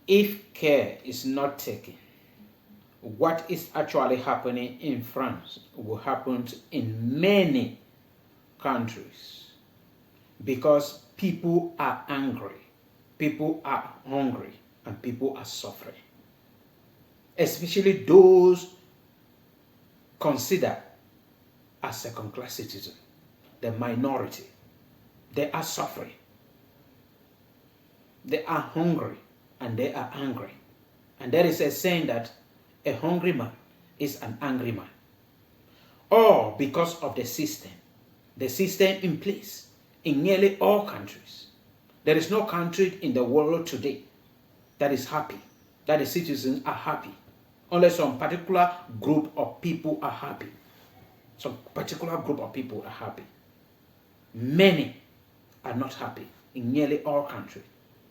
if care is not taken, what is actually happening in France will happen in many countries, because people are angry, people are hungry, and people are suffering. Especially those considered as second-class citizens, the minority. They are suffering. They are hungry and they are angry. And there is a saying that a hungry man is an angry man. All because of the system in place in nearly all countries. There is no country in the world today that is happy, that the citizens are happy, unless some particular group of people are happy. Some particular group of people are happy. Many are not happy in nearly all countries.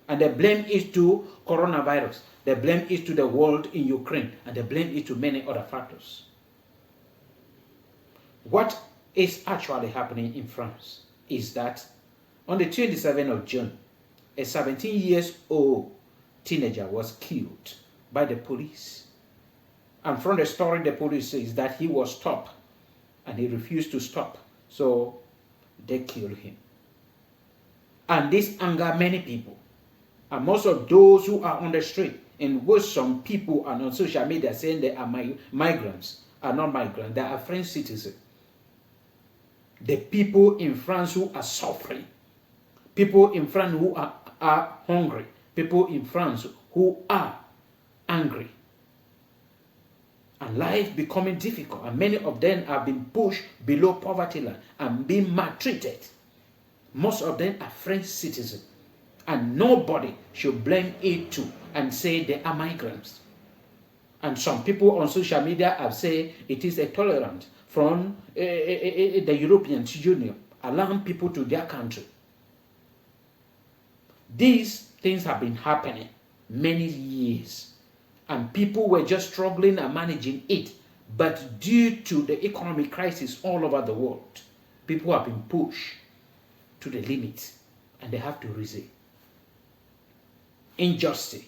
And the blame is to coronavirus. The blame is to the world in Ukraine. And the blame is to many other factors. What is actually happening in France is that on the 27th of June, a 17-year-old teenager was killed by the police. And from the story, the police says that he was stopped and he refused to stop. So they killed him. And this angered many people. And most of those who are on the street, in which some people are on social media saying they are migrants, are not migrants, they are French citizens. The people in France who are suffering, people in France who are hungry, people in France who are angry, and life becoming difficult, and many of them have been pushed below poverty line and being maltreated. Most of them are French citizens, and nobody should blame it too and say they are migrants. And some people on social media have said it is a tolerance from the European Union allowing people to their country. These things have been happening many years, and people were just struggling and managing it. But due to the economic crisis all over the world, people have been pushed to the limit, and they have to resign. Injustice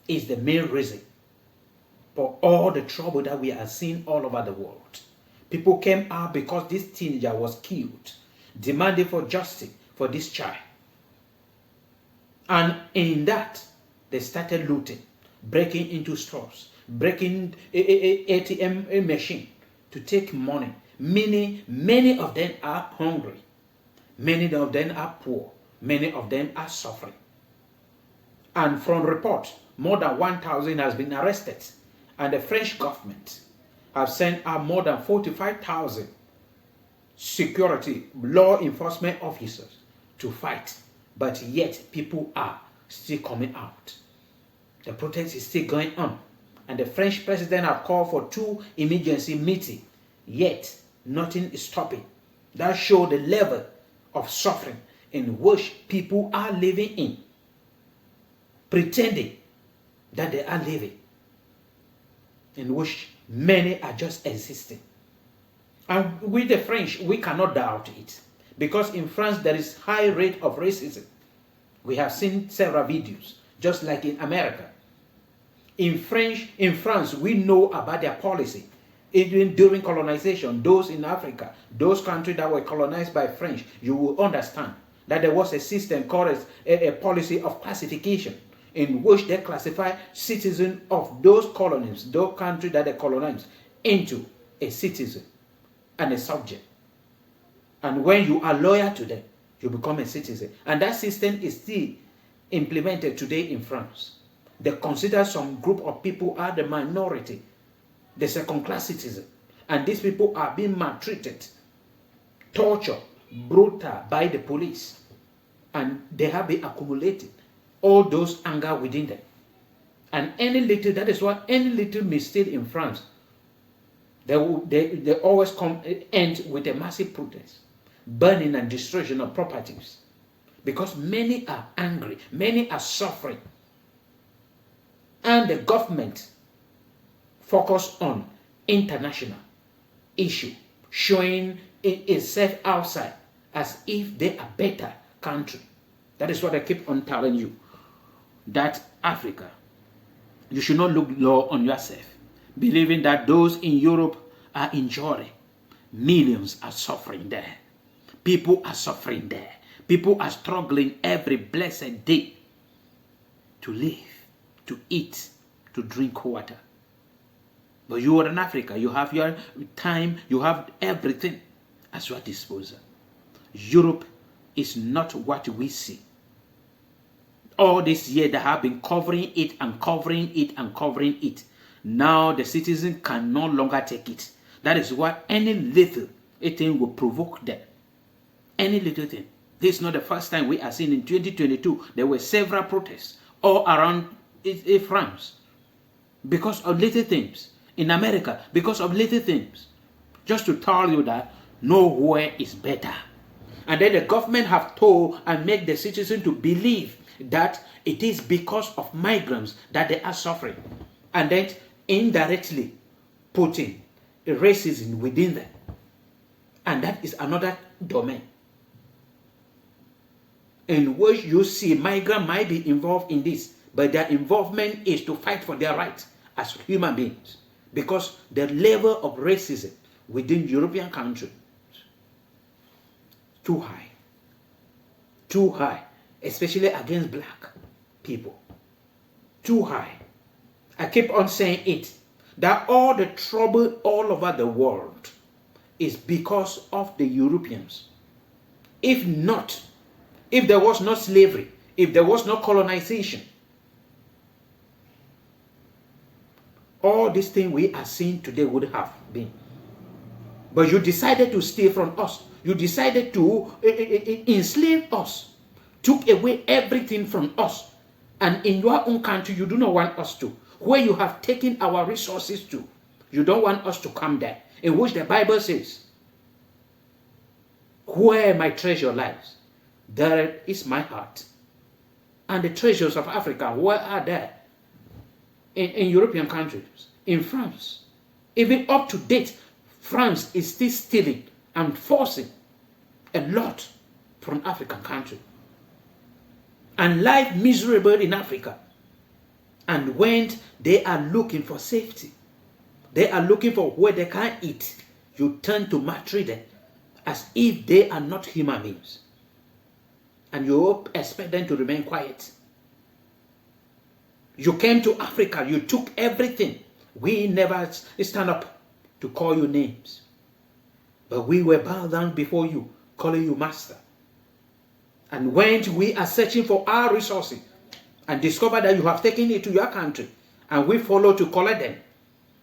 is the main reason for all the trouble that we are seeing all over the world. People came out because this teenager was killed, demanding for justice for this child. And in that, they started looting, breaking into stores, breaking ATM machine to take money. Many of them are hungry. Many of them are poor. Many of them are suffering. And from report, more than 1,000 has been arrested. And the French government have sent out more than 45,000 security law enforcement officers to fight. But yet people are still coming out. The protest is still going on. And the French president have called for 2 emergency meetings. Yet nothing is stopping. That shows the level of suffering in which people are living in, pretending that they are living, in which many are just existing. And with the French, we cannot doubt it, because in France there is high rate of racism. We have seen several videos, just like in America. In France, we know about their policy. Even during colonization, those in Africa, those countries that were colonized by French, you will understand that there was a system called a policy of classification, in which they classify citizens of those colonies, those countries that they colonized, into a citizen and a subject. And when you are loyal to them, you become a citizen. And that system is still implemented today in France. They consider some group of people are the minority, the second-class citizen. And these people are being maltreated, tortured, brutal by the police. And they have been accumulating all those anger within them. And that is why any little mistake in France, they always end with a massive protest, burning and destruction of properties. Because many are angry, many are suffering. And the government focus on international issue, showing itself outside as if they are better country. That is what I keep on telling you. that Africa, you should not look low on yourself, believing that those in Europe are enjoying. Millions are suffering there. People are suffering there. People are struggling every blessed day to live, to eat, to drink water. But you are in Africa, you have your time, you have everything at your disposal. Europe is not what we see. All this year they have been covering it and covering it and covering it. Now the citizen can no longer take it. That is why any little thing will provoke them. Any little thing. This is not the first time we are seeing. In 2022, there were several protests all around France because of little things. In America, because of little things. Just to tell you that nowhere is better. And then the government have told and make the citizen to believe that it is because of migrants that they are suffering. And then indirectly putting racism within them. And that is another domain in which you see migrants might be involved in this, but their involvement is to fight for their rights as human beings. Because the level of racism within European countries too high, especially against black people, too high. I keep on saying it, that all the trouble all over the world is because of the Europeans. If there was no slavery, if there was no colonization, all these things we are seeing today would have been. But you decided to steal from us. You decided to enslave us, took away everything from us. And in your own country, you do not want us to. Where you have taken our resources to, you don't want us to come there. In which the Bible says, where my treasure lies, there is my heart. And the treasures of Africa, where are they? In European countries, in France. Even up to date, France is still stealing and forcing a lot from African countries. And life miserable in Africa. And when they are looking for safety, they are looking for where they can eat, you turn to maltreat them as if they are not human beings. And you expect them to remain quiet. You came to Africa, you took everything. We never stand up to call you names. But we were bowed down before you, calling you master. And when we are searching for our resources and discover that you have taken it to your country and we follow to collect them,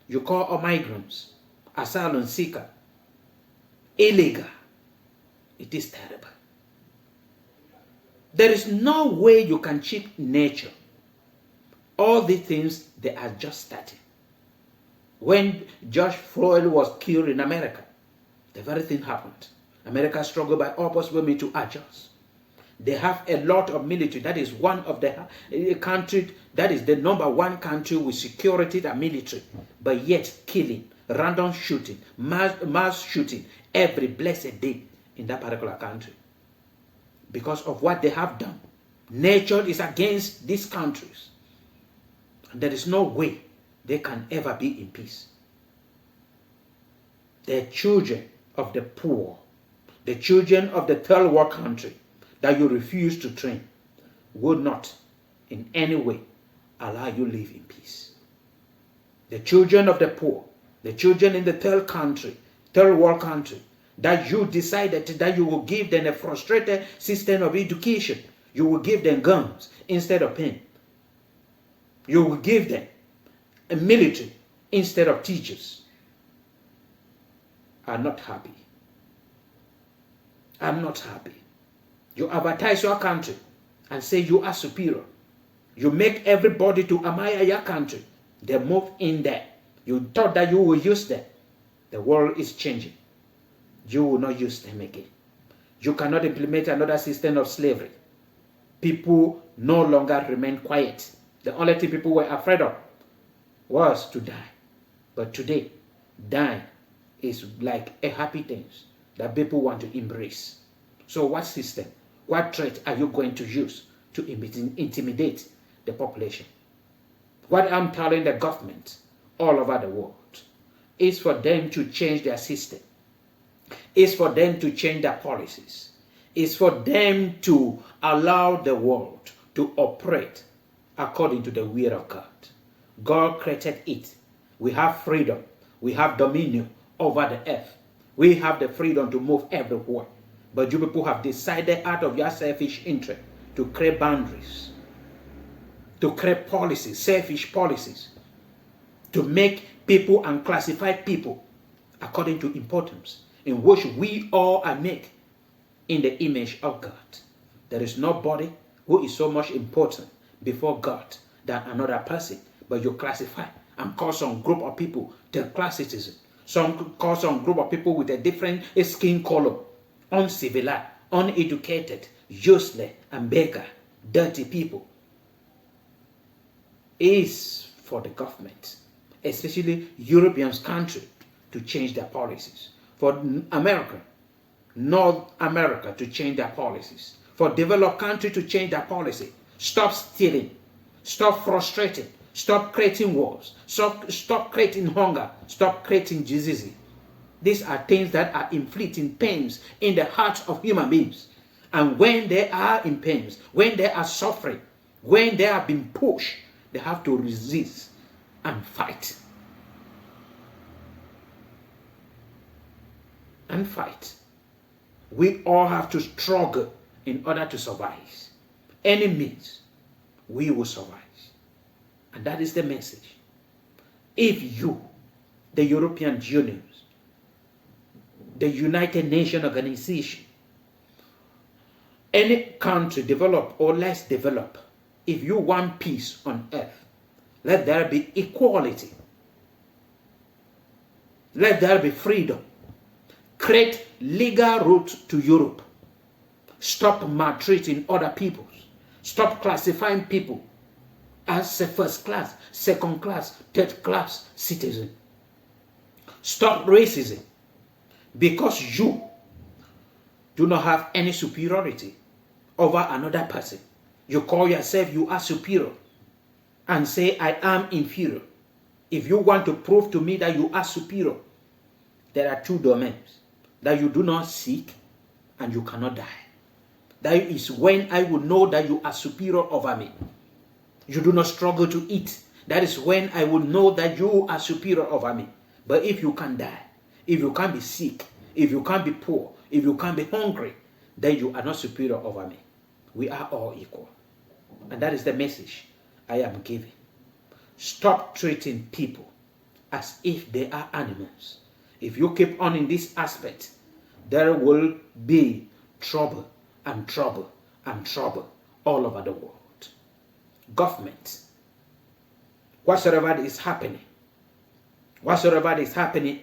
you call us migrants, asylum seeker, illegal. It is terrible. There is no way you can cheat nature. All these things, they are just starting. When George Floyd was killed in America, the very thing happened. America struggled by all possible means to adjust. They have a lot of military. That is one of the countries, that is the number one country with security and military. But yet killing, random shooting, mass shooting every blessed day in that particular country. Because of what they have done. Nature is against these countries. There is no way they can ever be in peace. The children of the poor, the children of the third world country that you refuse to train, would not in any way allow you live in peace. The children of the poor, the children in the third world country, that you decided that you will give them a frustrated system of education. You will give them guns instead of pen. You will give them a military instead of teachers. I'm not happy. I'm not happy. You advertise your country and say you are superior. You make everybody to admire your country. They move in there. You thought that you will use them. The world is changing. You will not use them again. You cannot implement another system of slavery. People no longer remain quiet. The only thing people were afraid of was to die. But today, dying is like a happy thing that people want to embrace. So what system, what threat are you going to use to intimidate the population. What I'm telling the government all over the world is for them to change their system. It's for them to change their policies. It's for them to allow the world to operate according to the will of God. God created it. We have freedom. We have dominion over the earth. We have the freedom to move everywhere. But you people have decided out of your selfish interest to create boundaries, to create policies, selfish policies, to make people and classify people according to importance, in which we all are made in the image of God. There is nobody who is so much important before God than another person, but you classify and call some group of people third-class citizens. Some call some group of people with a different skin color uncivilized, uneducated, useless, and beggar, dirty people. Is for the government, especially European countries, to change their policies. For America, North America, to change their policies. For developed countries to change their policy. Stop stealing. Stop frustrating. Stop creating wars. Stop creating hunger. Stop creating diseases. These are things that are inflicting pains in the hearts of human beings. And when they are in pains, when they are suffering, when they are being pushed, they have to resist and fight. And fight. We all have to struggle in order to survive. Any means, we will survive. And that is the message. If you, the European Union, the United Nations Organization, any country develop or less develop, if you want peace on earth, let there be equality. Let there be freedom. Create legal route to Europe. Stop maltreating other people. Stop classifying people as a first class, second class, third class citizen. Stop racism. Because you do not have any superiority over another person. You call yourself you are superior and say I am inferior. If you want to prove to me that you are superior, there are two domains that you do not seek and you cannot die. That is when I will know that you are superior over me. You do not struggle to eat. That is when I will know that you are superior over me. But if you can die, if you can't be sick, if you can't be poor, if you can't be hungry, then you are not superior over me. We are all equal. And that is the message I am giving. Stop treating people as if they are animals. If you keep on in this aspect, there will be trouble and trouble and trouble all over the world. Government, whatsoever is happening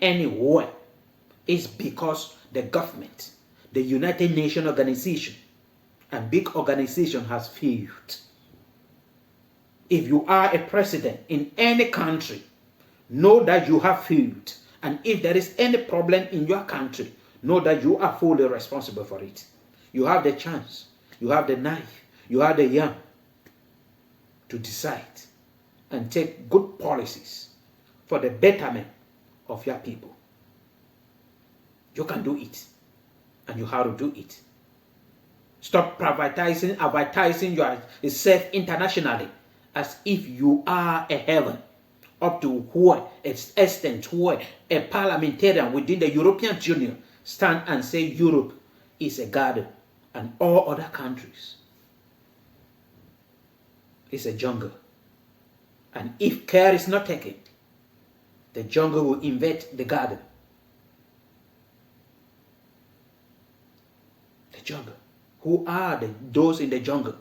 anywhere, is because the government, the United Nations Organization, and big organization has failed. If you are a president in any country, know that you have failed. And if there is any problem in your country, know that you are fully responsible for it. You have the chance, you have the knife, you have the yam to decide and take good policies for the betterment of your people. You can do it, and you have to do it. Stop advertising yourself internationally as if you are a heaven, up to where extent where a parliamentarian within the European Union stand and say Europe is a garden and all other countries is a jungle. And if care is not taken, the jungle will invade the garden. The jungle. Who are those in the jungle?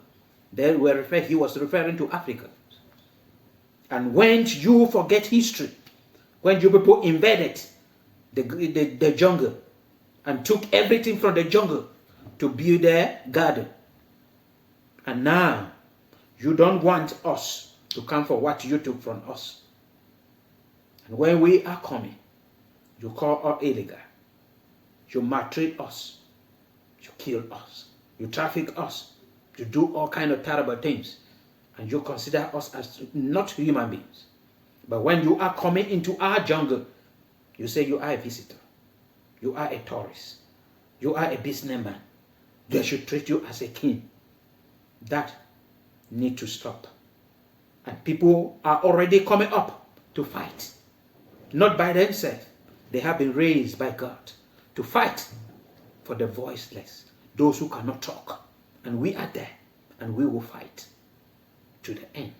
He was referring to Africa. And when you forget history, when you people invaded the jungle and took everything from the jungle to build their garden, and now you don't want us to come for what you took from us. And when we are coming, you call us illegal. You maltreat us. You kill us. You traffic us. You do all kinds of terrible things. and you consider us as not human beings. But when you are coming into our jungle, you say you are a visitor. You are a tourist. You are a businessman. They should treat you as a king. That need to stop. And people are already coming up to fight. Not by themselves. They have been raised by God to fight for the voiceless, those who cannot talk. And we are there, and we will fight to the end.